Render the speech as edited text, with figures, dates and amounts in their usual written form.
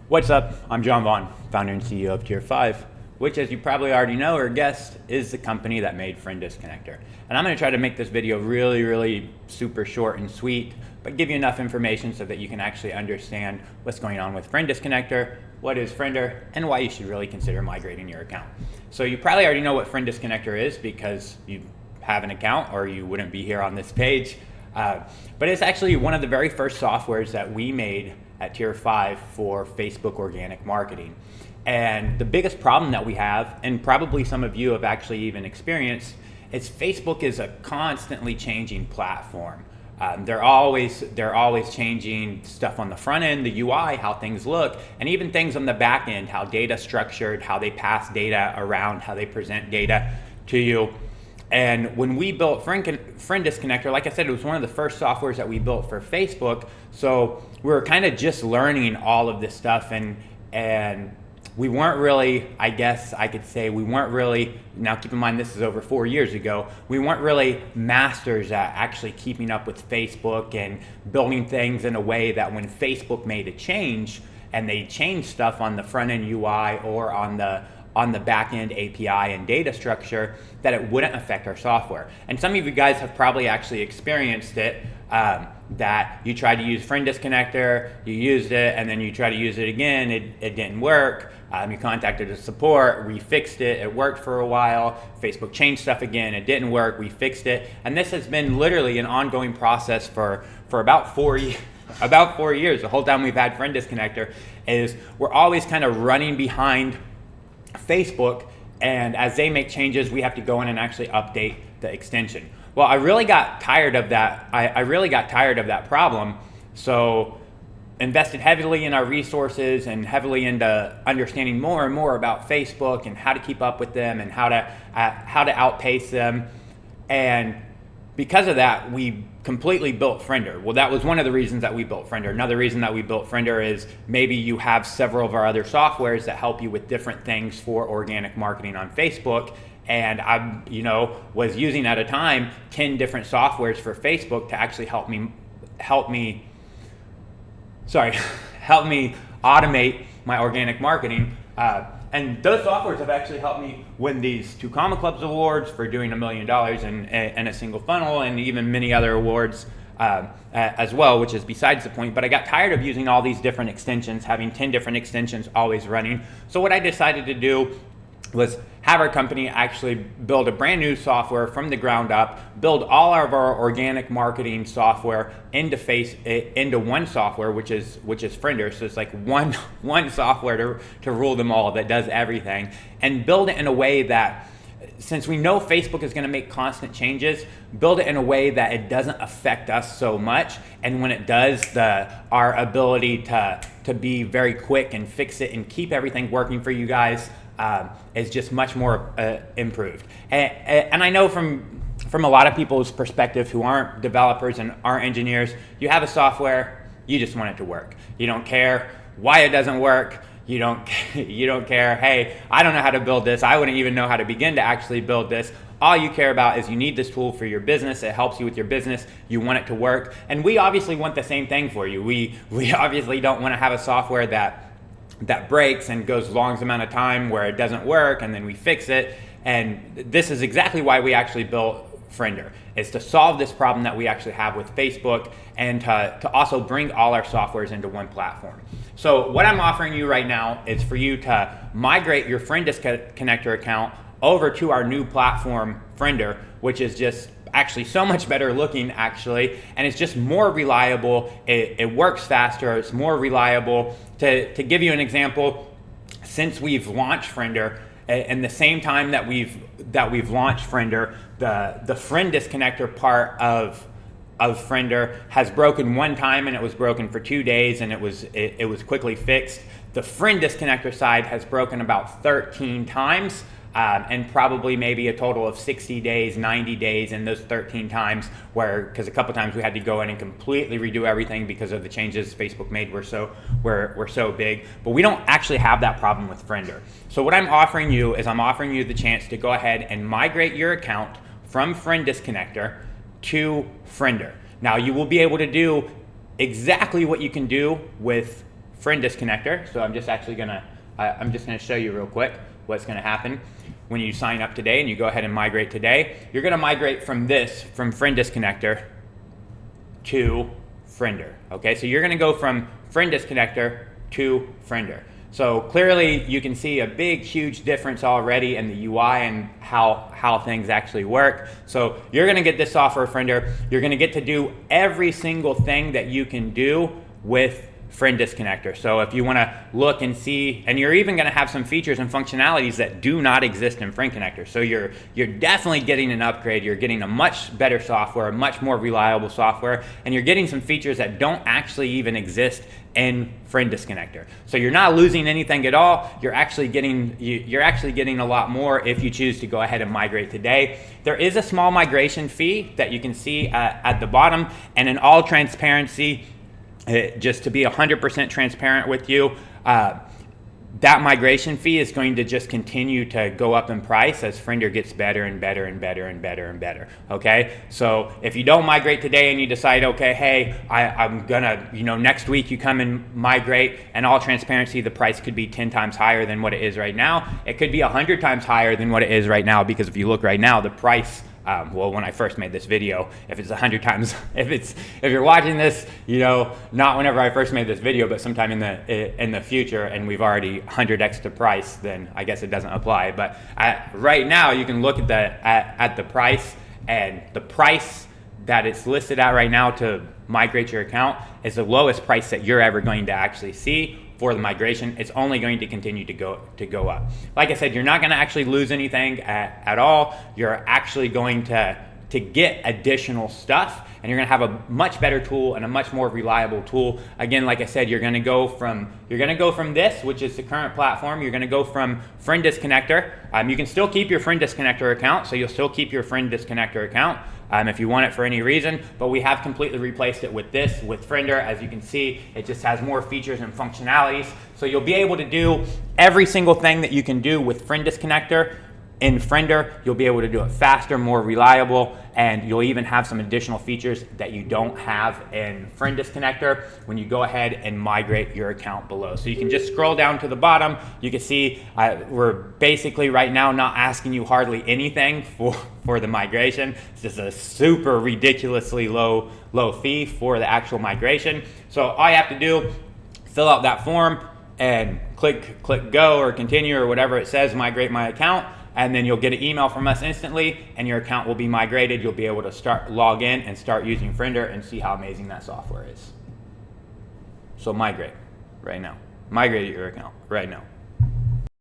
What's up? I'm John Vaughn, founder and CEO of Tier 5, which, as you probably already know or guessed, is the company that made Friend Disconnector. And I'm going to try to make this video really super short and sweet, but give you enough information so that you can actually understand what's going on with Friend Disconnector, what is Friender, and why you should really consider migrating your account. So you probably already know what Friend Disconnector is because you have an account or you wouldn't be here on this page. But it's actually one of the very first softwares that we made at Tier 5 for Facebook organic marketing. And the biggest problem that we have, and probably some of you have actually even experienced, is Facebook is a constantly changing platform. They're always changing stuff on the front end, the UI, how things look, and even things on the back end, how data's structured, how they pass data around, how they present data to you. And when we built Friend Disconnector, like I said, it was one of the first softwares that we built for Facebook. So we were kind of just learning all of this stuff, and we weren't really, I guess I could say, we weren't really, now keep in mind this is over 4 years ago, we weren't really masters at actually keeping up with Facebook and building things in a way that when Facebook made a change and they changed stuff on the front end UI or on the back end API and data structure, that it wouldn't affect our software. And some of you guys have probably actually experienced it, that you tried to use Friend Disconnector, you used it, and then you try to use it again, it didn't work. You contacted the support, we fixed it, it worked for a while. Facebook changed stuff again, it didn't work, we fixed it. And this has been literally an ongoing process for about 4 years. About 4 years, the whole time we've had Friend Disconnector, is we're always kind of running behind Facebook, and as they make changes, we have to go in and actually update the extension. Well, I really got tired of that. I really got tired of that problem, so invested heavily in our resources and heavily into understanding more and more about Facebook and how to keep up with them and how to outpace them. And because of that, we completely built Friender. Well, that was one of the reasons that we built Friender. Another reason that we built Friender is maybe you have several of our other softwares that help you with different things for organic marketing on Facebook. And I, was using at a time 10 different softwares for Facebook to actually help me automate my organic marketing. And those softwares have actually helped me win these 2 Comma Clubs awards for doing $1 million in a single funnel, and even many other awards as well, which is besides the point. But I got tired of using all these different extensions, having 10 different extensions always running. So what I decided to do was have our company actually build a brand new software from the ground up, build all of our organic marketing software into one software, which is Friender. So it's like one software to rule them all that does everything, and build it in a way that, since we know Facebook is going to make constant changes, build it in a way that it doesn't affect us so much. And when it does, our ability to be very quick and fix it and keep everything working for you guys is just much more improved. And I know from a lot of people's perspective who aren't developers and aren't engineers, you have a software, you just want it to work. You don't care why it doesn't work. You don't care, hey, I don't know how to build this. I wouldn't even know how to begin to actually build this. All you care about is you need this tool for your business. It helps you with your business. You want it to work. And we obviously want the same thing for you. We obviously don't want to have a software that breaks and goes the longest amount of time where it doesn't work and then we fix it. And this is exactly why we actually built Friender, is to solve this problem that we actually have with Facebook, and to also bring all our softwares into one platform. So what I'm offering you right now is for you to migrate your Friend Disconnector account over to our new platform, Friender, which is just actually so much better looking actually, and it's just more reliable. It works faster, it's more reliable. To give you an example, since we've launched Friender, and the same time that we've launched Friender, the Friend Disconnector part of Friender has broken one time, and it was broken for 2 days, and it was quickly fixed. The Friend Disconnector side has broken about 13 times, and probably maybe a total of 60 days, 90 days in those 13 times, because a couple times we had to go in and completely redo everything because of the changes Facebook made were so big. But we don't actually have that problem with Friender. So what I'm offering you is I'm offering you the chance to go ahead and migrate your account from Friend Disconnector to Friender. Now you will be able to do exactly what you can do with friend disconnector. So I'm just gonna show you real quick what's gonna happen when you sign up today and you go ahead and migrate today. You're gonna migrate from friend disconnector to friender. Okay, so you're gonna go from friend disconnector to friender. So clearly you can see a big, huge difference already in the UI and how things actually work. So you're gonna get this software friender. You're gonna get to do every single thing that you can do with friend disconnector. So if you wanna look and see, and you're even gonna have some features and functionalities that do not exist in friend connector. So you're definitely getting an upgrade. You're getting a much better software, a much more reliable software, and you're getting some features that don't actually even exist in friend disconnector. So you're not losing anything at all. You're actually getting a lot more if you choose to go ahead and migrate today. There is a small migration fee that you can see at the bottom, and in all transparency, just to be 100% transparent with you, that migration fee is going to just continue to go up in price as Friender gets better and better and better and better and better. Okay, so if you don't migrate today and you decide, okay, hey, I'm gonna, next week you come and migrate, and all transparency, the price could be 10 times higher than what it is right now. It could be 100 times higher than what it is right now, because if you look right now, the price, well, when I first made this video, if it's 100 times, if you're watching this, not whenever I first made this video, but sometime in the future, and we've already 100x the price, then I guess it doesn't apply. But right now, you can look at the price, and the price that it's listed at right now to migrate your account is the lowest price that you're ever going to actually see for the migration. It's only going to continue to go up. Like I said, you're not going to actually lose anything at all. You're actually going to get additional stuff, and you're going to have a much better tool and a much more reliable tool. Again, like I said, you're going to go from this, which is the current platform. You're going to go from friend disconnector. You can still keep your friend disconnector account, so you'll still keep your friend disconnector account if you want it for any reason, but we have completely replaced it with Friender. As you can see, it just has more features and functionalities. So you'll be able to do every single thing that you can do with friend disconnector in Friender. You'll be able to do it faster, more reliable, and you'll even have some additional features that you don't have in friend disconnector when you go ahead and migrate your account below. So you can just scroll down to the bottom. You can see we're basically right now not asking you hardly anything for the migration. It's just a super ridiculously low fee for the actual migration. So all you have to do, fill out that form and click go or continue or whatever it says, migrate my account, and then you'll get an email from us instantly, and your account will be migrated. You'll be able to log in and start using Friender and see how amazing that software is. So migrate right now. Migrate your account right now.